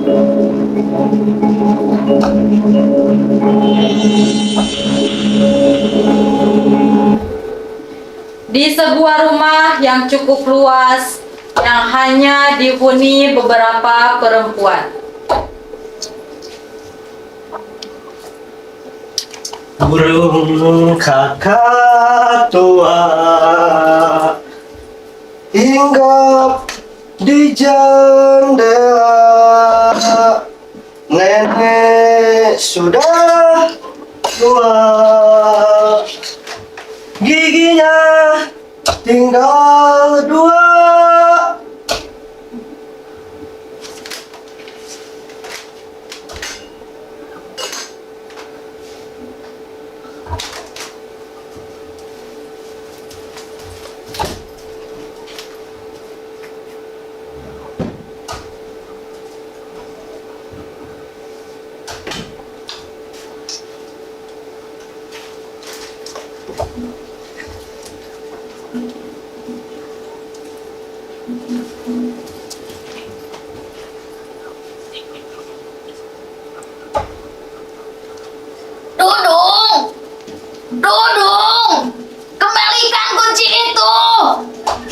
Di sebuah rumah yang cukup luas, yang hanya dihuni beberapa perempuan. Burung kakak tua hinggap di jendela. Nenek sudah tua, giginya tinggal dua. Dudung! Dudung! Kembalikan kunci itu!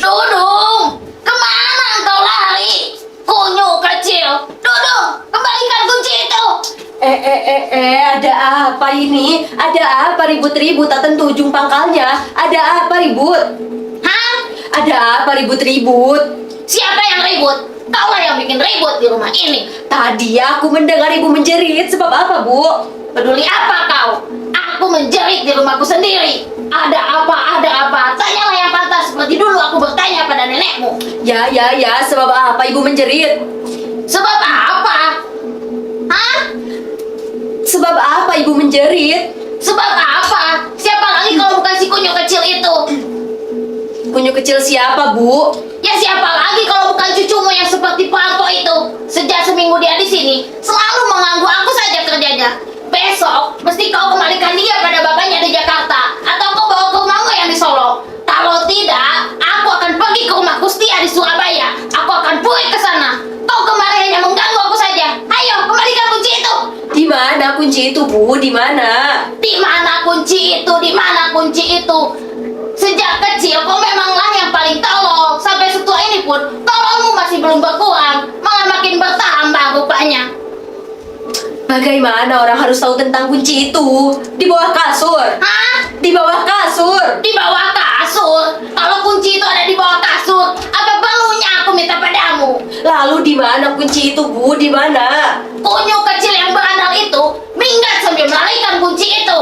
Dudung! Kemana engkau lari? Kunyuk kecil! Dudung! Kembalikan kunci itu! Ada apa ini? Ada apa ribut-ribut? Tak tentu ujung pangkalnya. Ada apa ribut? Hah? Ada apa ribut-ribut? Siapa yang ribut? Kaulah yang bikin ribut di rumah ini. Tadi aku mendengar ibu menjerit. Sebab apa, Bu? Peduli apa kau? Aku menjerit di rumahku sendiri. Ada apa? Ada apa? Tanyalah yang pantas seperti dulu aku bertanya pada nenekmu. Ya. Sebab apa ibu menjerit? Sebab apa? Hah? Sebab apa ibu menjerit? Sebab apa? Siapa lagi kalau bukan si kunyuk kecil itu? Kunyuk kecil siapa, Bu? Ya siapa lagi kalau bukan cucumu yang seperti perampok itu? Sejak seminggu dia di sini, selalu mengganggu aku saja kerjanya. Besok, mesti kau kembalikan dia pada bapaknya di Jakarta, atau kau bawa ke rumahmu yang di Solo. Kalau tidak, aku akan pergi ke rumah Kustia di Surabaya. Aku akan pergi ke sana. Kau kemarin hanya mengganggu aku saja. Ayo, kembalikan kunci itu. Di mana kunci itu, Bu? Di mana? Di mana kunci itu? Di mana kunci itu? Sejak kecil kau memanglah yang paling tolol. Sampai setua ini pun tololmu masih belum berkurang, malah makin bertambah rupanya. Bagaimana orang harus tahu tentang kunci itu? Di bawah kasur. Hah? Di bawah kasur. Di bawah kasur? Kalau kunci itu ada di bawah kasur, apa perlunya aku minta padamu? Lalu di mana kunci itu, Bu? Di mana? Kunyuk kecil yang berandal itu minggat sambil melarikan kunci itu.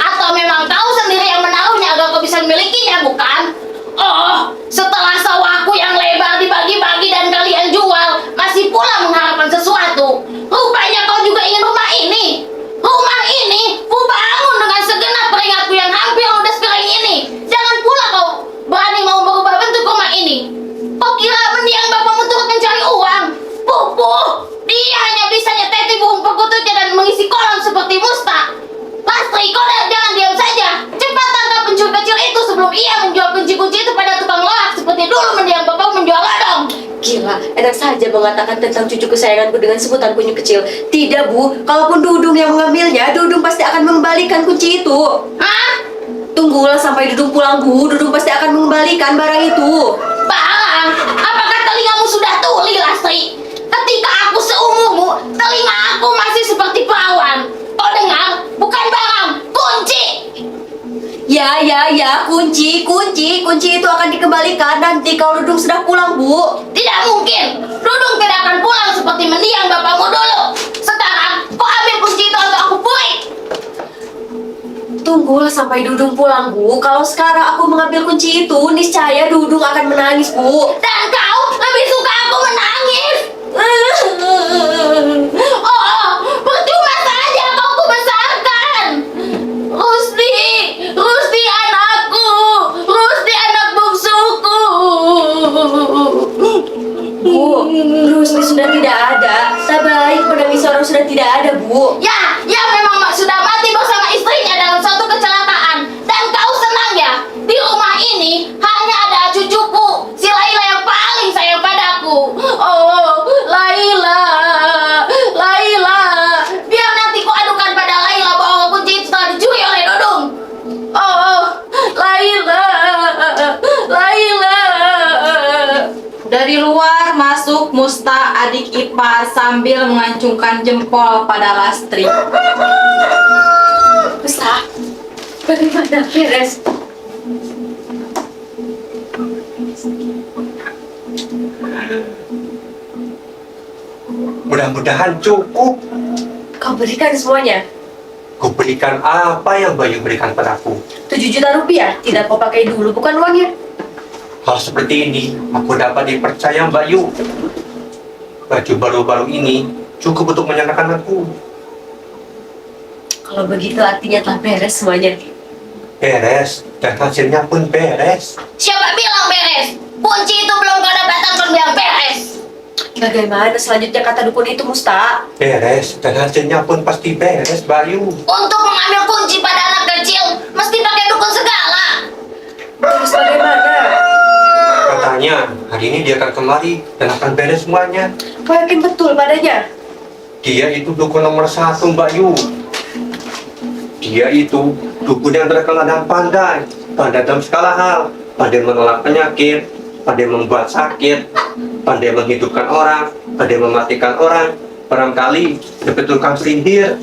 Atau memang kau sendiri yang menaruhnya agar kau bisa memilikinya, bukan? Oh, setelah sawahku yang lebar dibagi-bagi dan kalian jual, masih pula mengharapkan sesuatu. Rupanya kau juga ingin rumah ini. Rumah ini ku bangun dengan segenap keringatku yang hampir ludes kering ini. Jangan pula kau berani mau berubah bentuk rumah ini. Kau kira mendiang bapakmu turut mencari uang? Pupuh, dia hanya bisa nyeteti burung perkututnya dan mengisi kolam seperti Musta. Lastri, kau jangan diam saja. Cepat tangkap pencuri kecil itu sebelum ia menjual kunci-kunci itu pada tukang loak seperti dulu mendiang bapak menjual ladang. Gila, enak saja mengatakan tentang cucu kesayanganku dengan sebutan kunyuk kecil. Tidak, Bu. Kalaupun Dudung yang mengambilnya, Dudung pasti akan mengembalikan kunci itu. Hah? Tunggulah sampai Dudung pulang, Bu. Dudung pasti akan mengembalikan barang itu. Barang? Apakah telingamu sudah tuli, Lastri? Ketika aku seumurmu, telinga aku masih seperti perawan. Kau dengar? Bukan barang, kunci. Ya, kunci itu akan dikembalikan nanti kalau Dudung sudah pulang, Bu. Tidak mungkin. Dudung tidak akan pulang seperti mendiang bapakmu dulu. Sekarang, kau ambil kunci itu atau aku puri. Tunggulah sampai Dudung pulang, Bu. Kalau sekarang aku mengambil kunci itu, niscaya Dudung akan menangis, Bu. Dan kau lebih suka aku menangis. Oh, percuma saja kau kubesarkan. Rusti anakku, Rusti anak bungsuku. Bu, Rusli sudah tidak ada. Tak baik menangis orang sudah tidak ada, Bu. Ya memang sudah mati bersama istrinya dalam suatu kecelakaan. Dan kau senang ya? Di rumah ini hanya ada cucuku, si Laila yang paling sayang padaku. Oh, masuk Musta adik ipar sambil mengacungkan jempol pada Lastri. Musta, bagaimana beres? Mudah-mudahan cukup. Kau berikan semuanya. Ku berikan apa yang Bayu berikan padaku. 7 juta rupiah tidak kau pakai dulu, bukan uangnya. Hal seperti ini aku dapat dipercaya Bayu. Baju baru-baru ini cukup untuk menyenangkan aku. Kalau begitu artinya telah beres semuanya. Beres, dan hasilnya pun beres. Siapa bilang beres? Kunci itu belum kau dapatkan kau bilang beres. Bagaimana selanjutnya kata dukun itu, Musta? Beres, dan hasilnya pun pasti beres, Bayu. Untuk mengambil kunci pada anak kecil mesti pakai dukun segala. Terus bagaimana? Katanya hari ini dia akan kemari dan akan beres semuanya. Kau yakin betul padanya? Dia itu dukun nomor 1, Mbak Yu. Dia itu dukun yang terkenal dan pandai dalam segala hal. Pandai menolak penyakit, pandai membuat sakit, pandai menghidupkan orang, pandai mematikan orang. Barangkali dibetulkan sihir.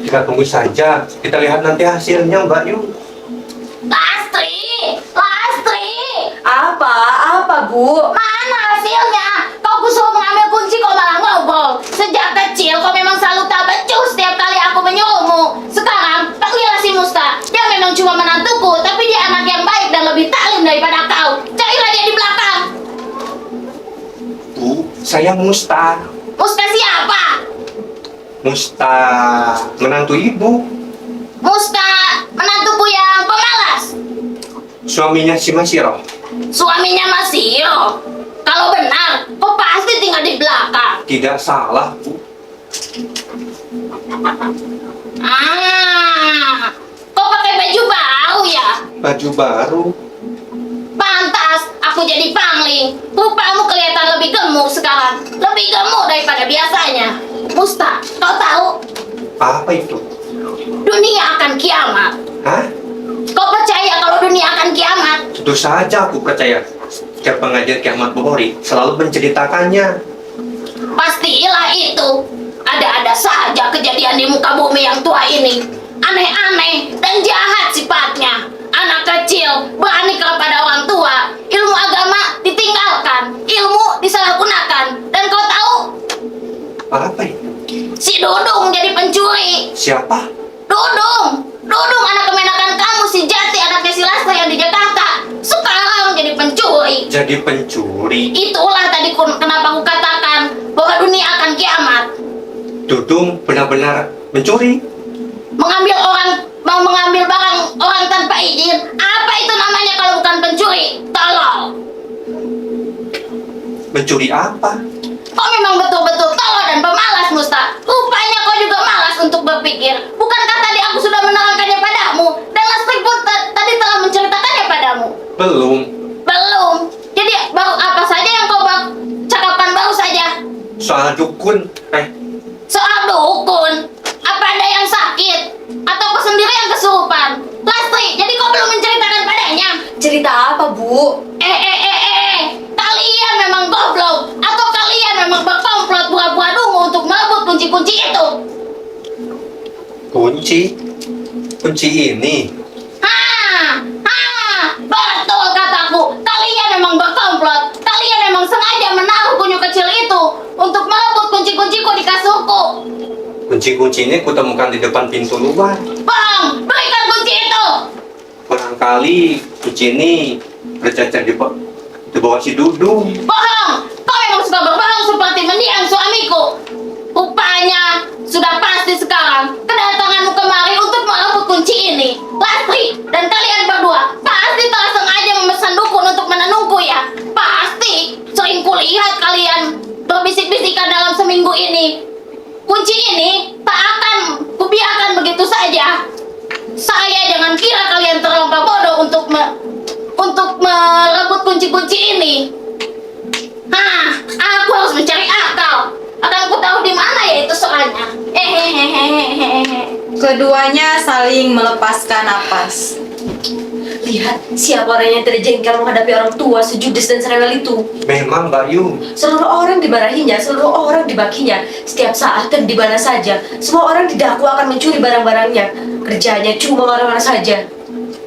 Kita tunggu saja, kita lihat nanti hasilnya, Mbak Yu. Lastri, Lastri, Apa, Bu? mana hasilnya? Kau kusuruh mengambil kunci kau malah ngobrol. Sejak kecil kau memang selalu tak becus setiap kali aku menyuruhmu. Sekarang panggillah si Musta. Dia memang cuma menantuku, tapi dia anak yang baik dan lebih taklim daripada kau. Carilah dia di belakang. Bu, saya Musta. Musta siapa? Musta menantu ibu. Musta menantuku yang pemalas. Suaminya si Masiro. Suaminya Masiro. Kalau benar, kau pasti tinggal di belakang. Tidak salah, Bu. Kau pakai baju baru ya? Baju baru. Pantas, aku jadi pangling. Rupamu kelihatan lebih gemuk sekarang. Lebih gemuk daripada biasanya. Musta, kau tahu? Apa itu? Dunia akan kiamat. Hah? Kau percaya kalau dunia akan kiamat? Tentu saja aku percaya. Setiap pengajar kiamat Bukhari selalu menceritakannya. Pastilah itu. Ada-ada saja kejadian di muka bumi yang tua ini. Aneh-aneh dan jahat sifatnya. Anak kecil berani kepada orang tua. Ilmu agama ditinggalkan. Ilmu disalahgunakan. Dan kau tahu? Apa itu? Si Dudung jadi pencuri. Siapa? Dudung anak kemenakan kamu, si Jati anaknya si Lastri yang di Jakarta. Sekarang jadi pencuri. Jadi pencuri. Itulah tadi kenapa aku katakan bahwa dunia akan kiamat. Dudung benar-benar mencuri. Mau mengambil barang orang tanpa izin. Apa itu namanya kalau bukan pencuri? Tolol. Mencuri apa? Kau memang betul-betul tolol dan pemalas, Musta. Rupanya kau juga malas untuk berpikir. Bukankah tadi aku sudah menerangkannya padamu? Dan Lastri pun tadi telah menceritakannya padamu. Belum. Jadi baru apa saja yang kau cakapan baru saja? Soal dukun. Soal dukun. Apa ada yang sakit? Atau kau sendiri yang kesurupan? Lastri, jadi kau belum menceritakan padanya? Cerita apa, Bu? Kalian memang goblok. Atau kalian memang berkomplot buah-buah dungu untuk merebut kunci-kunci itu? Kunci ini. Betul kataku. Kalian memang berkomplot. Kalian memang sengaja menaruh kunyuk kecil itu untuk merebut kunci-kunciku di kasurku. Kunci-kunci ini kutemukan di depan pintu luar. Bang, berikan kunci itu. Barangkali kunci ini bercacar di bawah si Dudung. Bohong. Kau memang suka berbohong seperti mendiang suamiku. Rupanya sudah pasti sekarang kedatanganmu kemari untuk merebut kunci ini. Lastri dan kalian berdua pasti telah sengaja memesan dukun untuk menenungku ya. Pasti sering kulihat kalian berbisik-bisikan dalam seminggu ini. Kunci ini tak akan kubiarkan begitu saja. Saya jangan kira kalian terlampau bodoh untuk merebut kunci-kunci ini. Aku harus mencari akal. Akan ku tahu di mana ya itu soalnya. Keduanya saling melepaskan napas. Lihat, siapa orang yang tidak jengkel menghadapi orang tua sejudes dan serewel itu. Memang Mbak Yu. Seluruh orang dimarahinya, seluruh orang dibakinya. Setiap saat dan di mana saja, semua orang didakwa akan mencuri barang-barangnya. Kerjanya cuma marah-marah saja.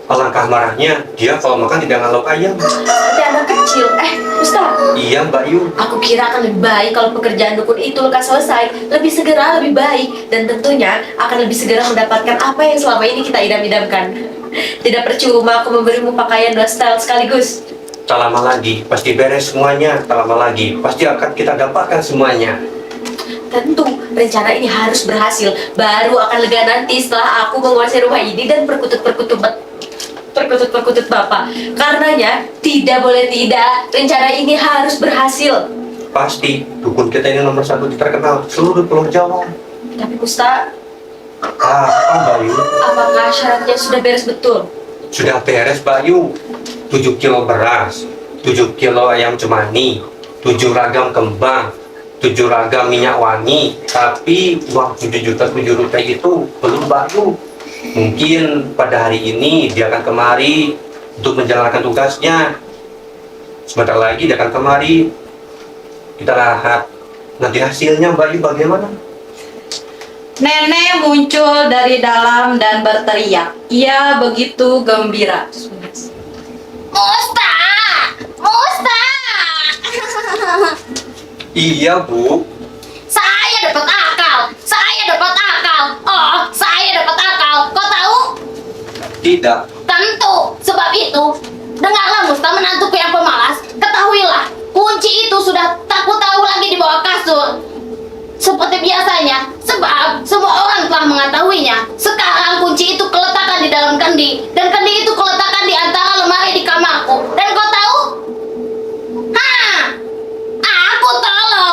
Alangkah marahnya, dia kalau makan tidak ngalau ayam. Seperti anak kecil. Ustaz, Iya Mbak Yu. aku kira akan lebih baik kalau pekerjaan dukun itu lekas selesai. Lebih segera, lebih baik. Dan tentunya akan lebih segera mendapatkan apa yang selama ini kita idam-idamkan. Tidak percuma aku memberimu pakaian 2 style sekaligus. Tak lama lagi, pasti beres semuanya. Tak lama lagi, pasti akan kita dapatkan semuanya. Tentu, rencana ini harus berhasil. Baru akan lega nanti setelah aku menguasai rumah ini dan perkutut-perkutut Bapak. Karenanya, tidak boleh tidak, rencana ini harus berhasil. Pasti, dukun kita ini nomor 1 terkenal seluruh Pulau Jawa. Tapi Ustaz, Apa Mbak Yu? apakah syaratnya sudah beres betul? Sudah beres Mbak Yu. 7 kilo beras, 7 kilo ayam cemani, 7 ragam kembang, 7 ragam minyak wangi. Tapi uang 7 juta 7 rupiah itu belum Mbak Yu. Mungkin pada hari ini dia akan kemari untuk menjalankan tugasnya. Sebentar lagi dia akan kemari. Kita lihat nanti hasilnya Mbak Yu bagaimana. Nenek muncul dari dalam dan berteriak. Ia begitu gembira. Musta! Musta! Iya Bu. Saya dapat akal! Saya dapat akal! Oh, saya dapat akal! Kau tahu? Tidak. Tentu! Sebab itu, dengarlah Musta menantuku yang pemalas. Ketahuilah, kunci itu sudah tak ku tahu lagi di bawah kasur. Seperti biasanya, sebab semua orang telah mengetahuinya. Sekarang kunci itu keletakan di dalam kendi, dan kendi itu keletakan di antara lemari di kamarku. Dan kau tahu? Aku tahu.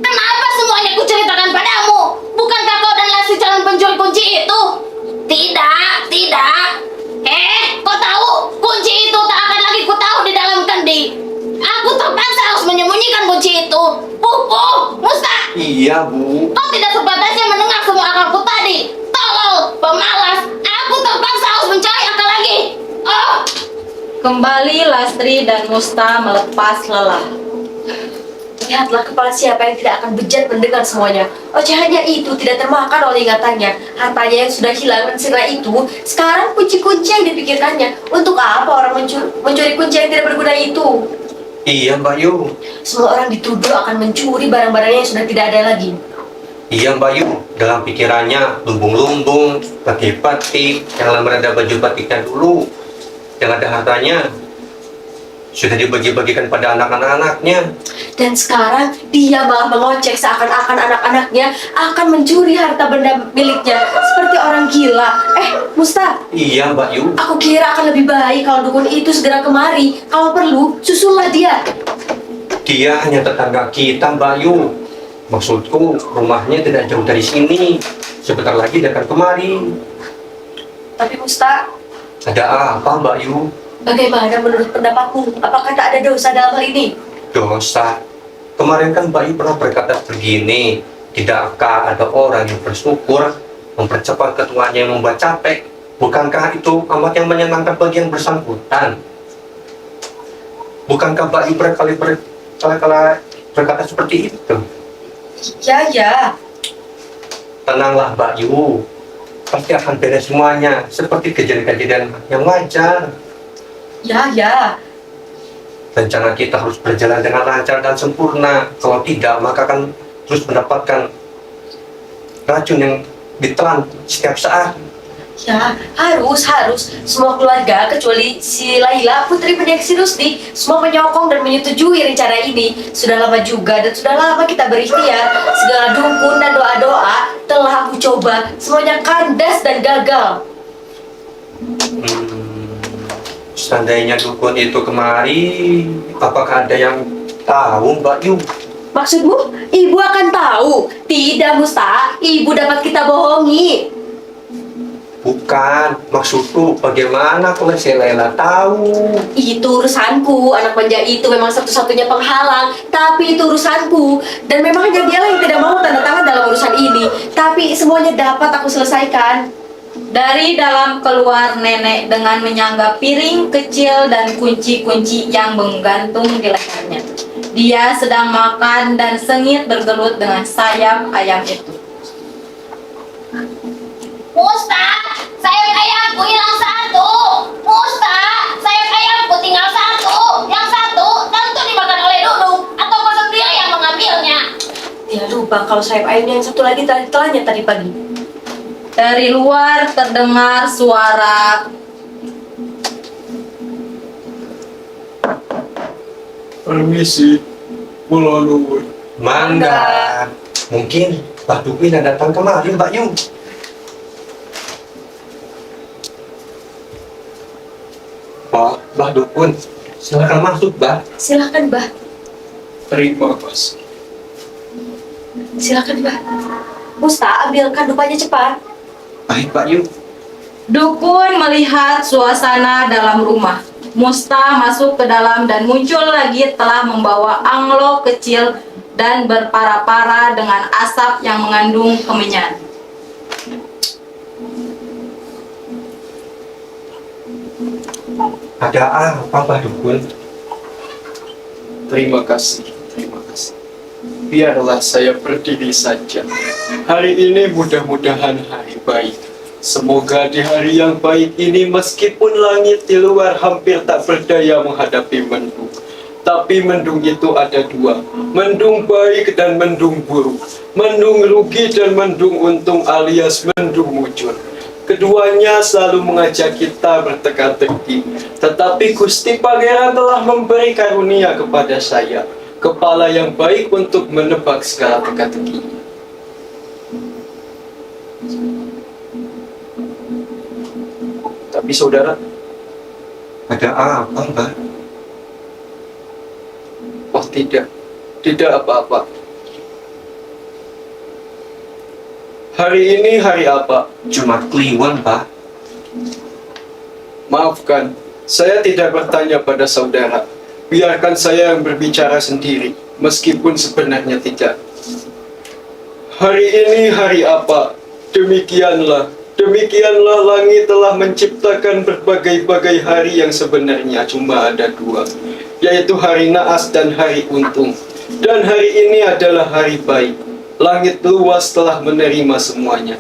Kenapa semuanya kuceritakan padamu? Bukankah kau dan Lasi calon pencuri kunci itu? Tidak, tidak. Kau tahu? Kunci itu tak akan lagi ku tahu di dalam kendi. Aku terpaksa harus menyembunyikan kunci itu. Pupu, Musta. Iya Bu. Kau tidak sebatasnya mendengar semua akalku tadi. Tolol, pemalas. Aku terpaksa harus mencari akal lagi. Oh, Kembali Lastri dan Musta melepas lelah. Lihatlah kepala siapa yang tidak akan bejat mendengar semuanya. Ocehannya itu tidak termakan oleh ingatannya. Hartanya yang sudah hilang dan sirna itu, sekarang kunci-kunci yang dipikirkannya. Untuk apa orang mencuri kunci yang tidak berguna itu? Iya Mbak Yu. Semua orang dituduh akan mencuri barang-barangnya yang sudah tidak ada lagi. Iya Mbak Yu, dalam pikirannya lumbung-lumbung, batik-batik, yang ada baju batiknya dulu, yang ada hartanya, sudah dibagi-bagikan pada anak-anak-anaknya. Dan sekarang dia malah mengocek seakan-akan anak-anaknya akan mencuri harta benda miliknya. Seperti orang gila. Musta, Iya Mbak Yu. aku kira akan lebih baik kalau dukun itu segera kemari. Kalau perlu, susullah dia. Dia hanya tetangga kita Mbak Yu. Maksudku, rumahnya tidak jauh dari sini. Sebentar lagi dia akan kemari. Tapi Musta, Ada apa Mbak Yu? bagaimana menurut pendapatmu? Apakah tak ada dosa dalam hal ini? Dosa. Kemarin kan Mbak Yu pernah berkata begini, tidakkah ada orang yang bersyukur mempercepat ketuanya yang membuat capek? Bukankah itu amat yang menyenangkan bagi yang bersangkutan? Bukankah Mbak Yu berkali berkata seperti itu? Ya. Tenanglah Mbak Yu, pasti akan beres semuanya seperti kejadian-kejadian yang wajar. Ya. Rencana kita harus berjalan dengan lancar dan sempurna. Kalau tidak, maka akan terus mendapatkan racun yang ditelan setiap saat. Ya, harus. Semua keluarga, kecuali si Laila, putri penyaksi Rusdi, semua menyokong dan menyetujui rencana ini. Sudah lama juga dan sudah lama kita berikhtiar. Segala dukun dan doa-doa telah aku coba. Semuanya kandas dan gagal. Seandainya dukun itu kemari, apakah ada yang tahu Mbak Yu? Maksudmu, ibu akan tahu? Tidak, Musta. Ibu dapat kita bohongi. Bukan, maksudku bagaimana kalau si Lela tahu? Itu urusanku. Anak manja itu memang satu-satunya penghalang. Tapi itu urusanku. Dan memang hanya dialah yang tidak mau tanda tangan dalam urusan ini. Tapi semuanya dapat aku selesaikan. Dari dalam keluar nenek dengan menyangga piring kecil dan kunci-kunci yang menggantung di lehernya. Dia sedang makan dan sengit bergelut dengan sayap ayam itu. Musta, sayap ayamku hilang satu. Musta, sayap ayamku tinggal satu. Yang satu tentu dimakan oleh Dudung atau kau sendiri yang mengambilnya. Dia lupa kalau sayap ayamnya yang satu lagi tadi telannya tadi pagi. Dari luar terdengar suara Permisi, kula nuwun. Mangga. Mungkin Mbak Dukun yang datang kemari, Mbak Yu. Pak, Mbak Dukun, silakan masuk, Mbak. Silakan, Mbah. Terima kasih. Silakan, Mbah. Musta, ambilkan dupanya cepat. Baik, Mbak Yu. dukun melihat suasana dalam rumah. Musta masuk ke dalam dan muncul lagi telah membawa anglo kecil dan berpara-para dengan asap yang mengandung kemenyan. Ada apa, Mbak Dukun? Terima kasih. Terima kasih. Biarlah saya berdiri saja. Hari ini mudah-mudahan hari baik. Semoga di hari yang baik ini meskipun langit di luar hampir tak berdaya menghadapi mendung. Tapi mendung itu ada dua. Mendung baik dan mendung buruk. Mendung rugi dan mendung untung alias mendung mujur. Keduanya selalu mengajak kita berteka-teki. Tetapi Gusti Pangeran telah memberi karunia kepada saya, kepala yang baik untuk menebak segala teka-teki. Tapi saudara, Ada apa, Mbak? oh tidak apa-apa. Hari ini hari apa? Jumat Kliwon, Mbak. Maafkan, saya tidak bertanya pada saudara. Biarkan saya yang berbicara sendiri, meskipun sebenarnya tidak. Hari ini hari apa? Demikianlah langit telah menciptakan berbagai-bagai hari yang sebenarnya cuma ada dua, yaitu hari naas dan hari untung. Dan hari ini adalah hari baik. Langit luas telah menerima semuanya.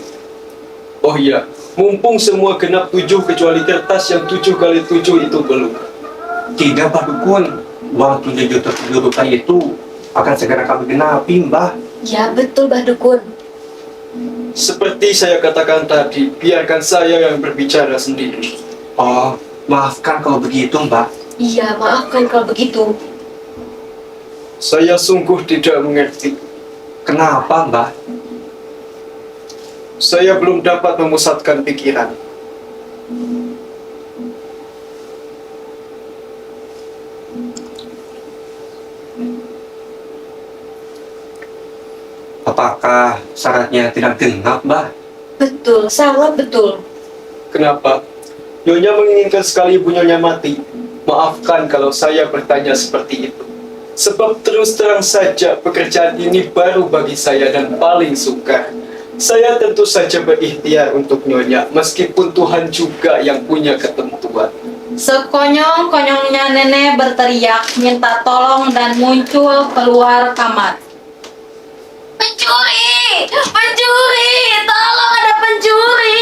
Oh iya, mumpung semua genap 7 kecuali kertas yang 7 kali 7 itu belum. Tidak, Mbak Dukun. Uang 7 juta rupiah itu akan segera kami genapi, Mbak. Ya betul, Mbah Dukun. Seperti saya katakan tadi, biarkan saya yang berbicara sendiri. Oh, maafkan kalau begitu, Mbak. Iya, maafkan kalau begitu. Saya sungguh tidak mengerti. Kenapa, Mbak? Saya belum dapat memusatkan pikiran. Apakah syaratnya tidak genap, Mbak? Betul, sangat betul. Kenapa? Nyonya menginginkan sekali ibu Nyonya mati. Maafkan kalau saya bertanya seperti itu. Sebab terus terang saja pekerjaan ini baru bagi saya dan paling sukar. Saya tentu saja berikhtiar untuk Nyonya, meskipun Tuhan juga yang punya ketentuan. Sekonyong-konyongnya nenek berteriak minta tolong dan muncul keluar kamar. Pencuri! Pencuri! Tolong ada pencuri!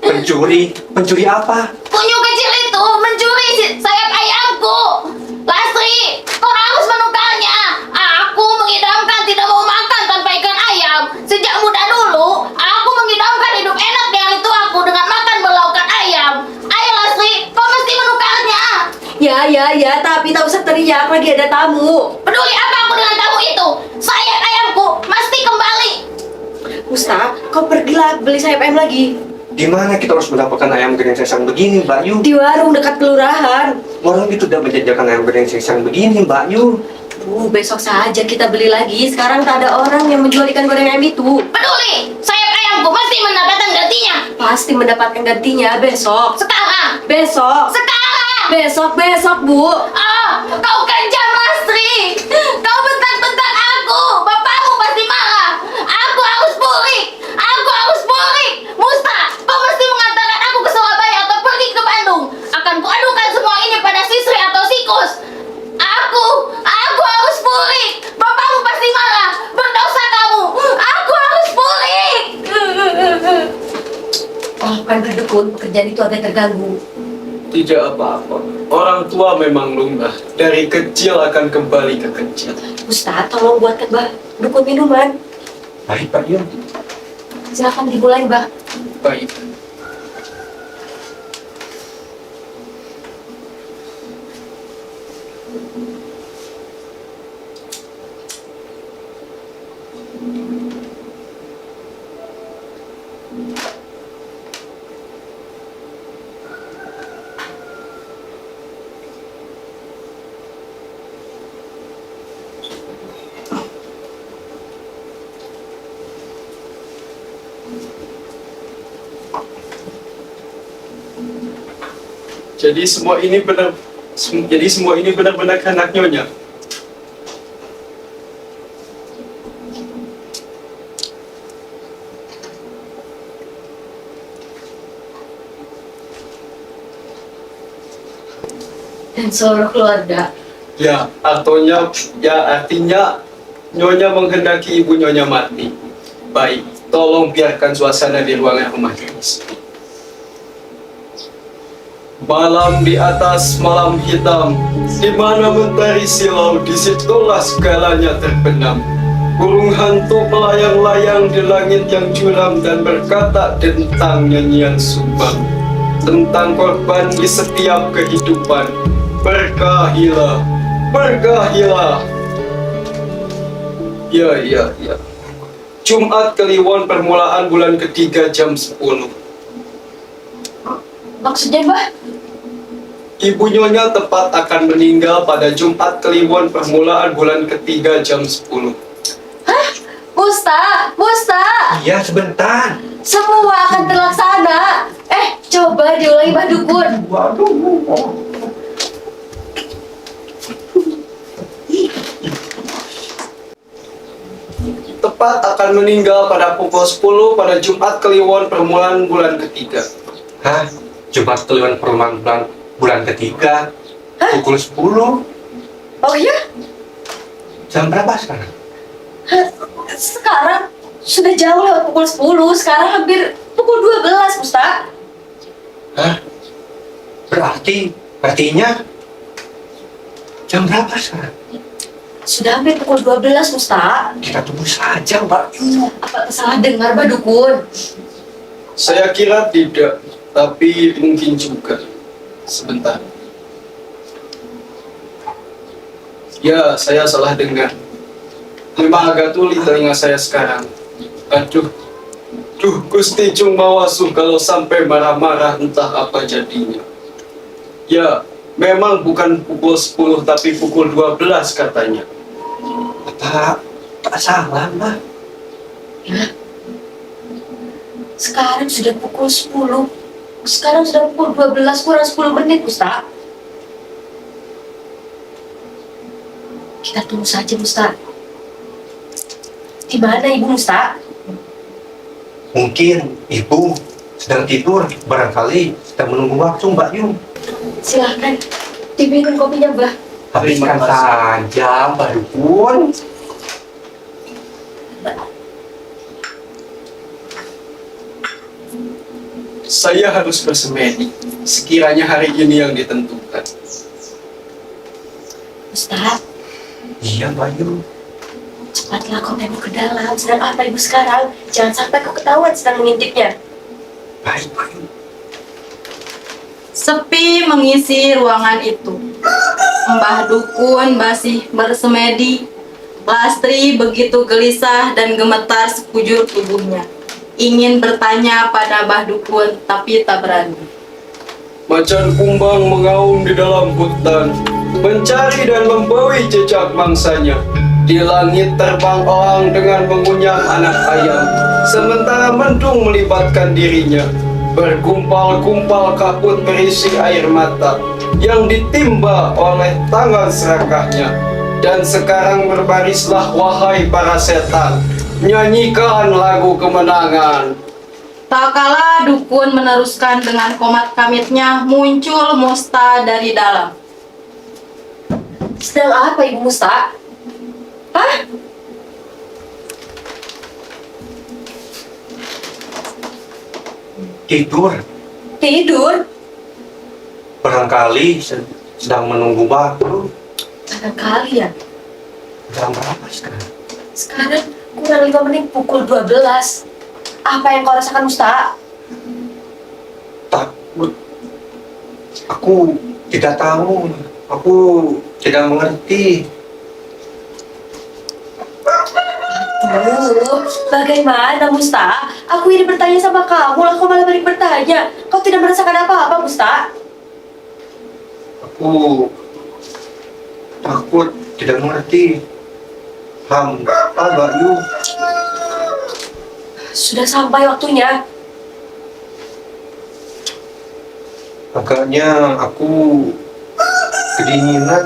Pencuri? Pencuri apa? Kunyu kecil itu mencuri sayap ayamku. Lastri, kau harus menukarnya. Aku mengidamkan tidak mau makan tanpa ikan ayam. Sejak muda dulu, aku mengidamkan hidup enak di hari tuaku dengan makan belaukan ayam. Ayo Lastri, kau mesti menukarnya. Ya, tapi tak usah teriak, lagi ada tamu. Peduli apa aku dengan tamu itu? Sayap ayamku mesti kembali. Musta, kau pergilah beli sayap ayam lagi. Di mana kita harus mendapatkan ayam goreng sesang begini, Mbak Yu? Di warung dekat kelurahan. Orang itu udah menjajakan ayam goreng sesang begini, Mbak Yu. Besok saja kita beli lagi. Sekarang tak ada orang yang menjual ikan goreng ayam itu. Peduli, sayap ayamku mesti mendapatkan gantinya. Pasti mendapatkan gantinya besok. Sekarang. Besok. Sekarang. Besok, Bu. Kau kejam, Lastri. Kau bentak-bentak aku. Bapakmu pasti marah. Aku harus pulih. Musta, kau dukun, pekerjaan itu agak terganggu. Tidak apa-apa. Orang tua memang lumrah. Dari kecil akan kembali ke kecil. Ustaz, tolong buatkan Mbah dukun minuman. Baik, Pak Yun. Silakan dimulai Mbah. Baik. Jadi semua ini benar-benar kehendak Nyonya. Dan seluruh keluarga. Artinya Nyonya menghendaki ibu Nyonya mati. Baik, tolong biarkan suasana di ruangan rumah ini sepi. Malam di atas malam hitam, di mana mentari silau, disitulah segalanya terbenam. Burung hantu melayang-layang di langit yang curam dan berkata tentang nyanyian sumbang, tentang korban di setiap kehidupan. Berkahilah, berkahilah. Ya. Jumat Kliwon permulaan bulan ketiga jam 10. Maksudnya Mbah? Ibu Nyonya tepat akan meninggal pada Jumat Kliwon permulaan bulan ketiga jam 10. Ustaz! Iya, sebentar. Semua akan terlaksana. Coba diulangi Mbah Dukun. Tepat akan meninggal pada pukul 10 pada Jumat Kliwon permulaan bulan ketiga. Hah? Jumat Kliwon permulaan bulan ketiga. Pukul 10. Oh iya? Jam berapa sekarang? Sekarang sudah jauh lewat pukul 10. Sekarang hampir pukul 12 Ustaz. Hah? Artinya jam berapa sekarang? Sudah hampir pukul 12 Ustaz. Kita tunggu saja, Mbak Yu. Apa salah dengar Mbah Dukun? Saya kira tidak, tapi mungkin juga. Sebentar. Ya, saya salah dengar. Memang agak tuli telinga saya sekarang. Aduh, Gusti Cungmawasuh kalau sampai marah-marah entah apa jadinya. Ya, memang bukan pukul 10 tapi pukul 12 katanya. Tak salah, Mbak. Ya. Sekarang sudah pukul 10. Sekarang sudah pukul 12 kurang 10 menit Ustaz. Kita tunggu saja Ustaz. Di mana Ibu Ustaz? Mungkin ibu sedang tidur, barangkali sedang menunggu waktu, Mbak Yu. Silahkan diminum kopinya Mbah. Habiskan Terima kasih. saja, Mbak Dukun. Saya harus bersemedi. Sekiranya hari ini yang ditentukan. Ustaz, Iya, Mbak Yu. cepatlah kau tembok ke dalam. Sedang apa Ibu sekarang? Jangan sampai kau ketahuan sedang mengintipnya. Baik, Mbak Yu. Sepi mengisi ruangan itu. Mbah Dukun masih bersemedi. Lastri begitu gelisah dan gemetar sekujur tubuhnya. Ingin bertanya pada Mbah Dukun, tapi tak berani. Macan kumbang mengaum di dalam hutan, mencari dan membawi jejak mangsanya. Di langit terbang elang dengan mengunyah anak ayam, sementara mendung melibatkan dirinya. Bergumpal-gumpal kabut berisi air mata yang ditimba oleh tangan serakahnya. Dan sekarang berbarislah wahai para setan, nyanyikan lagu kemenangan. Tak kala Dukun meneruskan dengan komat kamitnya, muncul Musta dari dalam. Sedang apa Ibu Musta? Hah? Tidur. Tidur? Barangkali sedang menunggu waktu. Barangkali ya. Jam berapa sekarang? Sekarang kurang 5 menit pukul 12. Apa yang kau rasakan, Musta? Takut. Aku tidak tahu. Aku tidak mengerti. Bagaimana, Musta? Aku ini bertanya sama kamu, lah kau malah balik bertanya. Kau tidak merasakan apa-apa, Musta? Aku takut, tidak mengerti. Mbak Yu. Sudah sampai waktunya. Agaknya aku kedinginan.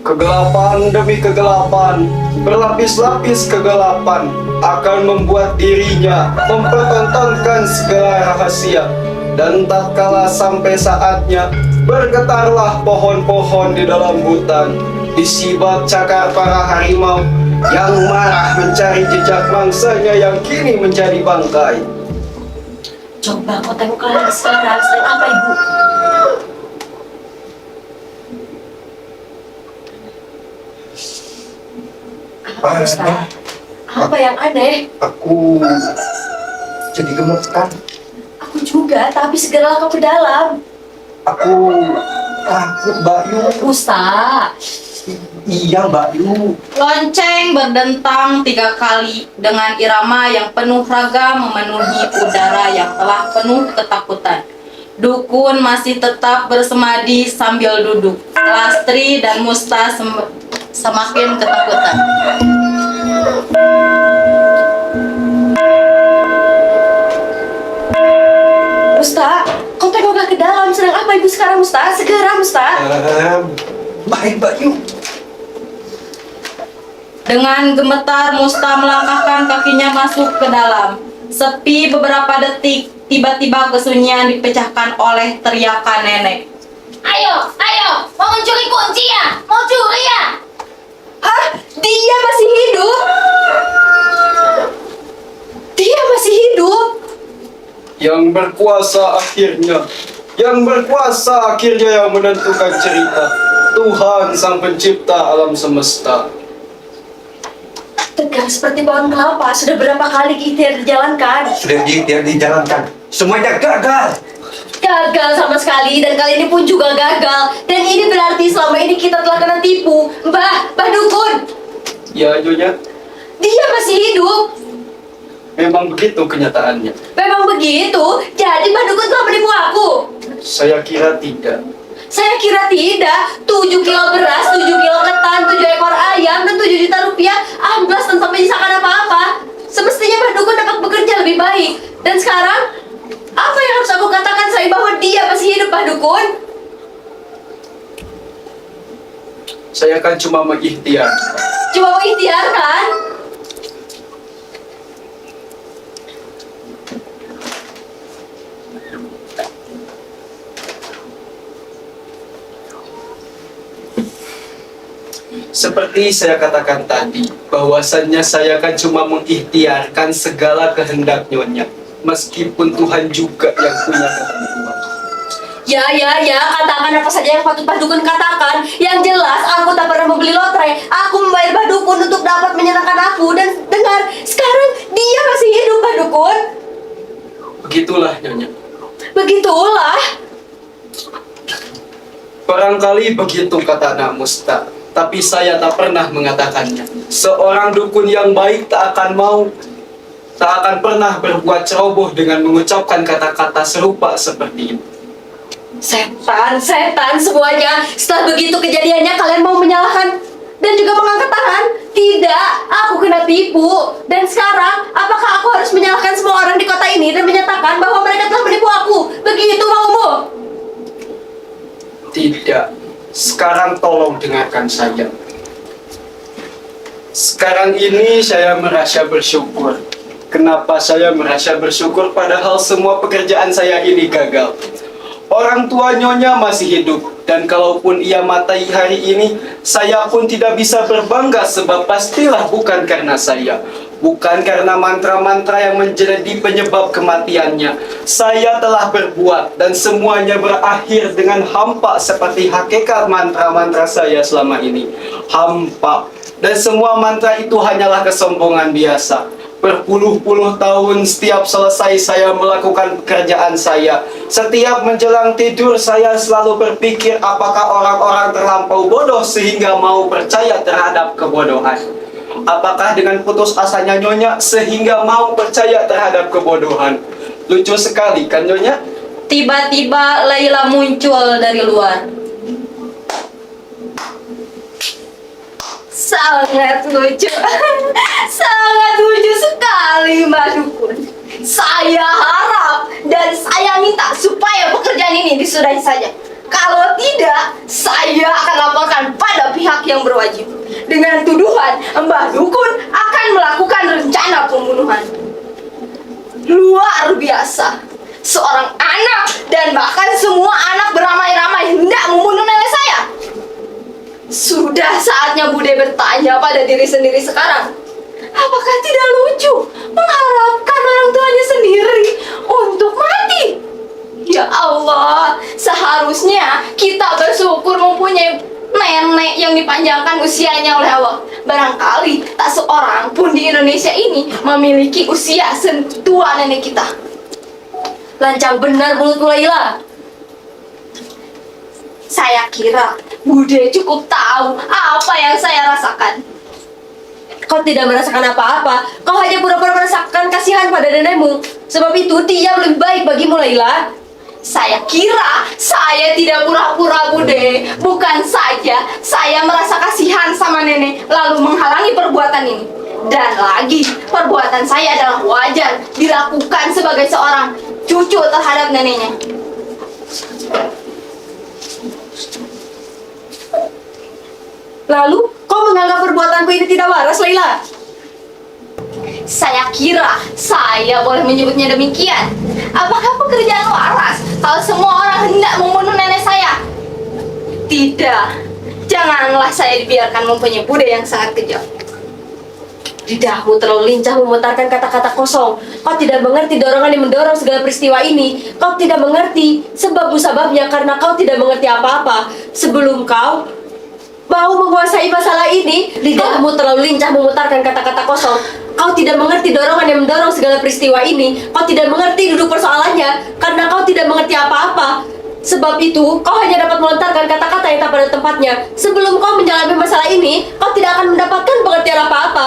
Kegelapan demi kegelapan, berlapis-lapis kegelapan akan membuat dirinya mempertontonkan segala rahasia. Dan tak kala sampai saatnya, bergetarlah pohon-pohon di dalam hutan, disibak cakar para harimau yang marah mencari jejak mangsanya yang kini menjadi bangkai. Coba kau tengok lagi sekarang, sedang apa ibu? Apa, Musta? Apa yang aneh? Aku jadi gemetar. Aku juga, tapi segeralah kau ke dalam. Aku takut, Mbak Yu. Musta, Iya, Mbak Yu. Lonceng berdentang 3 kali dengan irama yang penuh raga memenuhi udara yang telah penuh ketakutan. Dukun masih tetap bersemadi sambil duduk. Lastri dan Musta semakin ketakutan. Musta, kau tengoklah ke dalam. Sedang apa ibu sekarang, Musta? Segera, Musta. Baik, Mbak Yu. Dengan gemetar, Musta melangkahkan kakinya masuk ke dalam. Sepi beberapa detik, tiba-tiba kesunyian dipecahkan oleh teriakan nenek. Ayo, ayo, mau mencuri kunci ya? Mau curi ya? Hah? Dia masih hidup? Dia masih hidup? Yang berkuasa akhirnya yang menentukan cerita. Tuhan Sang Pencipta alam semesta. Tegar seperti pohon kelapa. Sudah berapa kali ikhtiar dijalankan? Sudah dijalankan. Semuanya gagal. Gagal sama sekali, dan kali ini pun juga gagal. Dan ini berarti selama ini kita telah kena tipu. Mbah Dukun, Ya, Nyonya, dia masih hidup. memang begitu kenyataannya. Memang begitu. Jadi Mbah Dukun telah menipu aku. Saya kira tidak. Saya kira tidak. 7 kilo beras, 7 kilo ketan, 7 ekor ayam, dan 7 juta rupiah amblas tanpa menyisakan apa-apa. Semestinya Mbah Dukun dapat bekerja lebih baik. Dan sekarang, apa yang harus aku katakan selain bahwa dia masih hidup, Mbah Dukun? Saya kan cuma mengikhtiar. Cuma mengikhtiarkan. Seperti saya katakan tadi, bahwasannya saya kan cuma mengikhtiarkan segala kehendak Nyonya. Meskipun Tuhan juga yang punya ketentuan. Ya, katakan apa saja yang patut Mbah Dukun katakan. Yang jelas, aku tak pernah membeli lotre. Aku membayar Mbah Dukun untuk dapat menyenangkan aku. Dan dengar, sekarang dia masih hidup, Mbah Dukun. Begitulah Nyonya. Begitulah. Barangkali begitu kata Nak Musta, tapi saya tak pernah mengatakannya. Seorang dukun yang baik tak akan pernah berbuat ceroboh dengan mengucapkan kata-kata serupa seperti itu. Setan semuanya. Setelah begitu kejadiannya, kalian mau menyalahkan dan juga mengangkat tangan? Tidak, aku kena tipu. Dan sekarang, apakah aku harus menyalahkan semua orang di kota ini dan menyatakan bahwa mereka telah menipu aku? Begitu maumu? Tidak. Sekarang tolong dengarkan saya. Sekarang ini saya merasa bersyukur. Kenapa saya merasa bersyukur padahal semua pekerjaan saya ini gagal? Orang tua Nyonya masih hidup, dan kalaupun ia mati hari ini, saya pun tidak bisa berbangga sebab pastilah bukan karena saya. bukan karena mantra-mantra yang menjadi penyebab kematiannya. Saya telah berbuat dan semuanya berakhir dengan hampa seperti hakikat mantra-mantra saya selama ini. Hampa. Dan semua mantra itu hanyalah kesombongan biasa. Berpuluh-puluh tahun setiap selesai saya melakukan pekerjaan saya, setiap menjelang tidur saya selalu berpikir apakah orang-orang terlampau bodoh sehingga mau percaya terhadap kebodohan. Apakah dengan putus asanya Nyonya sehingga mau percaya terhadap kebodohan. Lucu sekali kan Nyonya? Tiba-tiba Laila muncul dari luar. Sangat lucu. Sangat lucu sekali Mbak Dukun. Saya harap dan saya minta supaya pekerjaan ini disudahi saja. Kalau tidak, saya akan laporkan pada pihak yang berwajib. Dengan tuduhan Mbak Dukun akan melakukan rencana pembunuhan. Luar biasa. Seorang anak dan bahkan semua anak beramai-ramai hendak membunuh nenek saya. Sudah saatnya Bude bertanya pada diri sendiri sekarang. Apakah tidak lucu mengharapkan orang tuanya sendiri untuk mati? Ya Allah, seharusnya kita bersyukur mempunyai nenek yang dipanjangkan usianya oleh Allah. Barangkali tak seorang pun di Indonesia ini memiliki usia setua nenek kita. Lancang benar mulutmu Laila. Saya kira Bude cukup tahu apa yang saya rasakan. Kau tidak merasakan apa-apa. Kau hanya pura-pura merasakan kasihan pada nenekmu. Sebab itu diam lebih baik bagimu Laila. Saya kira saya tidak pura-pura Bude. Bukan saja saya merasa kasihan sama nenek lalu menghalangi perbuatan ini. Dan lagi, perbuatan saya adalah wajar dilakukan sebagai seorang cucu terhadap neneknya. Lalu kau menganggap perbuatanku ini tidak waras Laila? Saya kira saya boleh menyebutnya demikian. Apakah pekerjaan waras kalau semua orang hendak membunuh nenek saya? Tidak. Janganlah saya dibiarkan mempunyai bude yang sangat kejam. Lidahmu terlalu lincah memutarkan kata-kata kosong. Kau tidak mengerti dorongan yang mendorong segala peristiwa ini. Kau tidak mengerti sebab-musababnya karena kau tidak mengerti apa-apa. Sebelum kau mau menguasai masalah ini, lidahmu terlalu lincah memutarkan kata-kata kosong. Kau tidak mengerti dorongan yang mendorong segala peristiwa ini. Kau tidak mengerti duduk persoalannya karena kau tidak mengerti apa-apa. Sebab itu, kau hanya dapat melontarkan kata-kata yang tak pada tempatnya. Sebelum kau menjalani masalah ini, kau tidak akan mendapatkan pengertian apa-apa.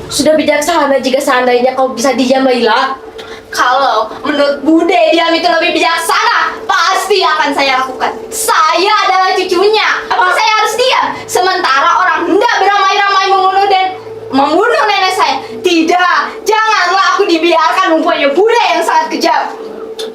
Sudah bijaksana jika seandainya kau bisa diam, Laila. Kalau menurut Bude diam itu lebih bijaksana, pasti akan saya lakukan. Saya adalah cucunya. Apa saya harus diam? Sementara orang hendak beramai-ramai membunuh nenek saya. Tidak, janganlah aku dibiarkan mempunyai Bude yang sangat kejam.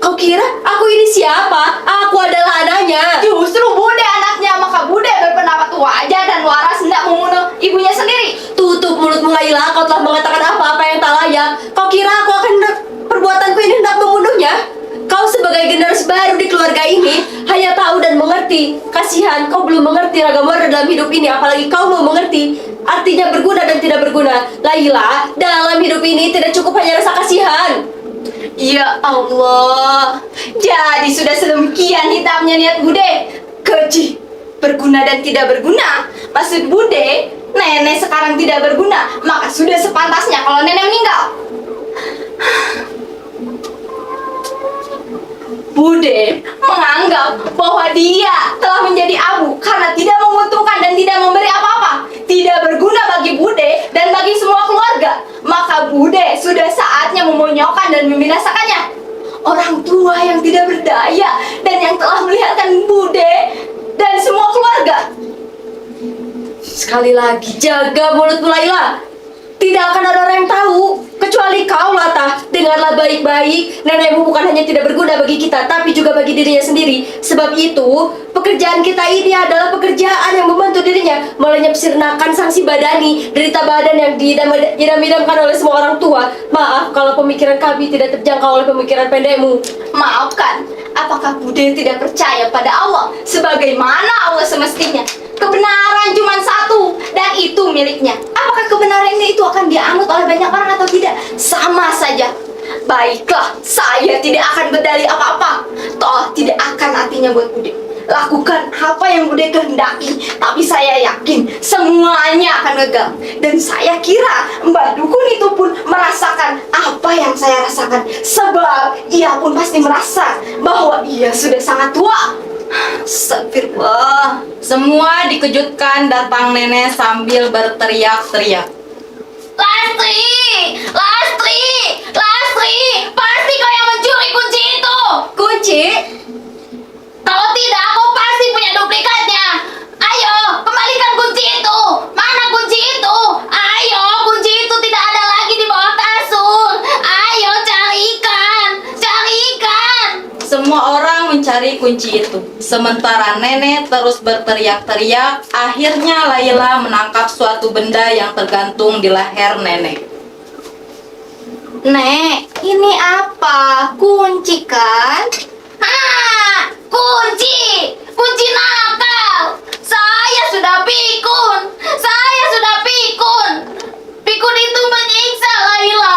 Kau kira aku ini siapa? Aku adalah anaknya. Justru Bude anaknya, maka Bude berpendapat wajar dan waras hendak membunuh ibunya sendiri. Tutup mulutmu, Laila. Kau telah mengatakan apa-apa yang tak layak. Kau kira aku akan perbuatanku ini hendak membunuhnya? Kau sebagai generasi baru di keluarga ini hanya tahu dan mengerti. Kasihan, kau belum mengerti ragam warna dalam hidup ini. Apalagi kau mau mengerti artinya berguna dan tidak berguna. Laila, dalam hidup ini tidak cukup hanya rasa kasihan. Ya Allah, jadi sudah sedemikian hitamnya niat Bude. Keji, berguna dan tidak berguna. Maksud Bude, nenek sekarang tidak berguna, maka sudah sepantasnya kalau nenek meninggal. Bude menganggap bahwa dia telah menjadi abu karena tidak menguntungkan dan tidak memberi apa-apa, tidak berguna bagi Bude dan bagi semua keluarga. Maka Bude sudah saatnya memonyokkan dan membinasakannya. Orang tua yang tidak berdaya dan yang telah melihatkan Bude dan semua keluarga. Sekali lagi, jaga mulutmu, Laila. Tidak akan ada orang yang tahu kecuali kau, Lata. Dengarlah baik-baik, nenekmu bukan hanya tidak berguna bagi kita, tapi juga bagi dirinya sendiri. Sebab itu, pekerjaan kita ini adalah pekerjaan yang membantu dirinya melenyap sirnakan sanksi badani, derita badan yang diidam-idamkan oleh semua orang tua. Maaf kalau pemikiran kami tidak terjangkau oleh pemikiran pendekmu. Maafkan, apakah Bude tidak percaya pada Allah sebagaimana Allah semestinya? Kebenaran cuma satu dan itu miliknya. Apakah kebenaran dianut oleh banyak orang atau tidak, sama saja. Baiklah, saya tidak akan berdalih apa-apa. Toh tidak akan artinya buat Bude. Lakukan apa yang Bude kehendaki, tapi saya yakin semuanya akan gagal. Dan saya kira Mbak Dukun itu pun merasakan apa yang saya rasakan, sebab ia pun pasti merasa bahwa ia sudah sangat tua. Astagfirullah. Semua dikejutkan datang nenek sambil berteriak-teriak. Lastri! Lastri! Lastri! Pasti kau yang mencuri kunci itu! Kunci? Kalau tidak, kau pasti punya duplikatnya. Ayo, kembalikan kunci itu. Mana kunci itu? Ayo, kunci itu tidak ada lagi di bawah kasur. Ayo, carikan. Carikan. Semua orang mencari kunci itu. Sementara nenek terus berteriak-teriak, akhirnya Laila menangkap suatu benda yang tergantung di leher nenek. Nek, ini apa? Kunci kan? Hah, kunci. Kunci nakal. Saya sudah pikun. Saya sudah pikun. Pikun itu menyiksa Laila.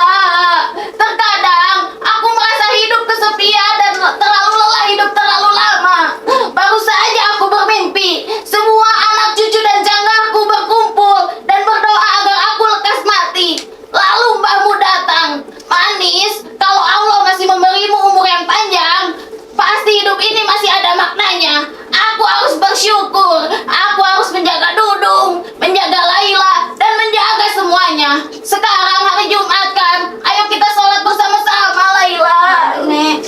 Terkadang aku merasa hidup kesepian dan terlalu lelah hidup terlalu lama. Baru saja aku bermimpi semua anak cucu dan janggaku berkumpul dan berdoa agar aku lekas mati. Lalu mbahmu datang. Manis, kalau Allah masih memberimu umur yang panjang, pasti hidup ini masih ada maknanya. Aku harus bersyukur. Aku harus menjaga Dudung, menjaga Laila, dan menjaga semuanya. Sekarang hari Jumat kan, ayo kita sholat bersama-sama, Laila. Nek,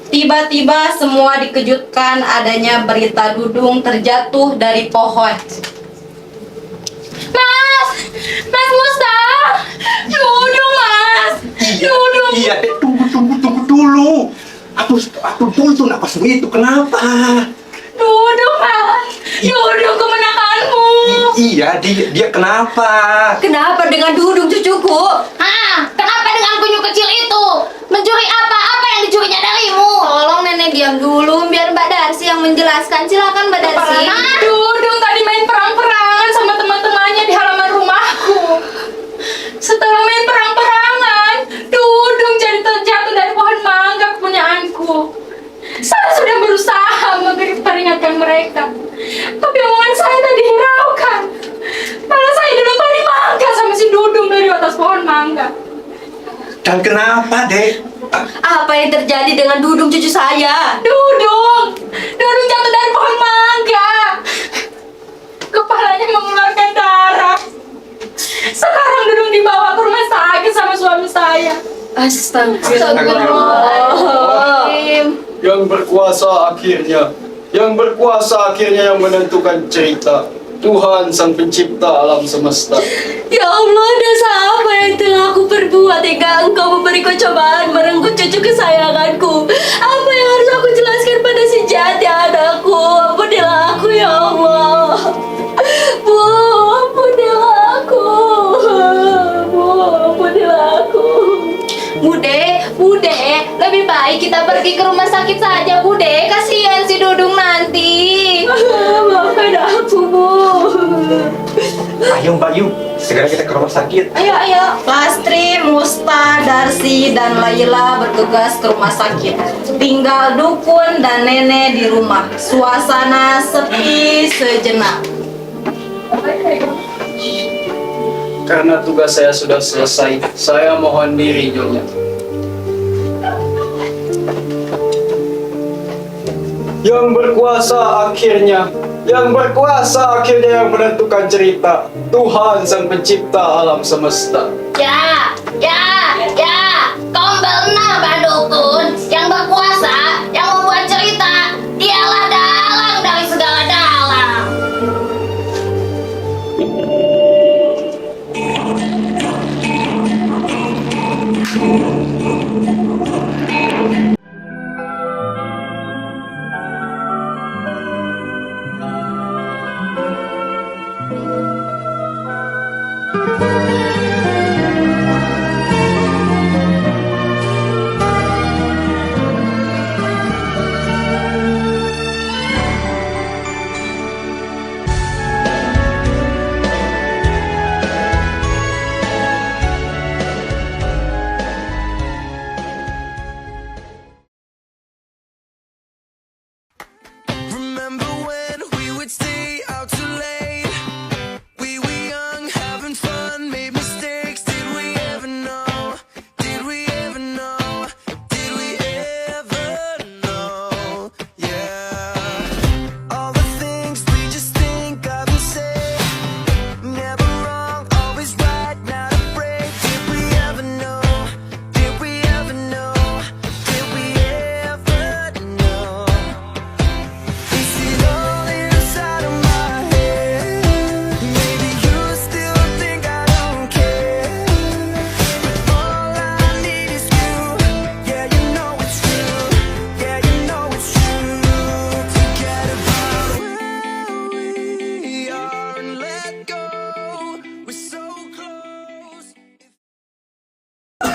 Tiba-tiba semua dikejutkan adanya berita Dudung terjatuh dari pohon. Mas! Mas Musta! Dudung, Mas! Dudung! Iya, Dek, tunggu dulu. Aku tuntun apa semua itu, kenapa? Dudung, Mas! Dudung kemenakanmu! Iya, dia kenapa? kenapa dengan Dudung cucuku? Hah? Kenapa dengan kunyuk kecil itu? Mencuri apa? Apa yang dicurinya darimu? Tolong nenek diam dulu, biar Mbak Darsi yang menjelaskan. Silakan Mbak Darsi. Hah? Dudung tadi main perang-perangan sama teman-temannya di halaman rumahku. Setelah main perang-perangan, Dudung jadi terjatuh dari pohon mangga kepunyaanku. Saya sudah berusaha memperingatkan mereka, tapi omongan saya tadi hiraukan. Malah saya dilempari mangga sama si Dudung dari atas pohon mangga. Dan kenapa, Dek? Apa yang terjadi dengan Dudung cucu saya? Dudung jatuh dari pohon mangga. Kepalanya mengeluarkan darah. Sekarang Dudung dibawa ke rumah sakit sama suami saya. Astagfirullah. Yang berkuasa akhirnya yang menentukan cerita. Tuhan Sang Pencipta alam semesta. Ya Allah, dosa apa yang telah aku perbuat hingga Engkau memberiku cobaan merenggut cucu kesayanganku? Apa yang harus aku jelaskan pada si jati anakku? Ampunilah aku ya Allah. Bu, ampunilah aku. Bu, ampunilah aku. Bude, lebih baik kita pergi ke rumah sakit saja, Bude. Kasihan si Dudung nanti. Maafkan aku, Bu. Ayo Mbak Yu, segera kita ke rumah sakit. Ayo. Lastri, Musta, Darsi, dan Laila bergegas ke rumah sakit. Tinggal Dukun dan Nenek di rumah. Suasana sepi sejenak. Karena tugas saya sudah selesai, saya mohon diri, Nyonya. Yang berkuasa akhirnya yang menentukan cerita. Tuhan Sang Pencipta alam semesta. Ya, kau benar, Mbak Dukun. Yang berkuasa, yang membuat cerita, dialah dalang dari segala dalang.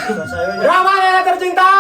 Sayangnya. Drama nenek tercinta.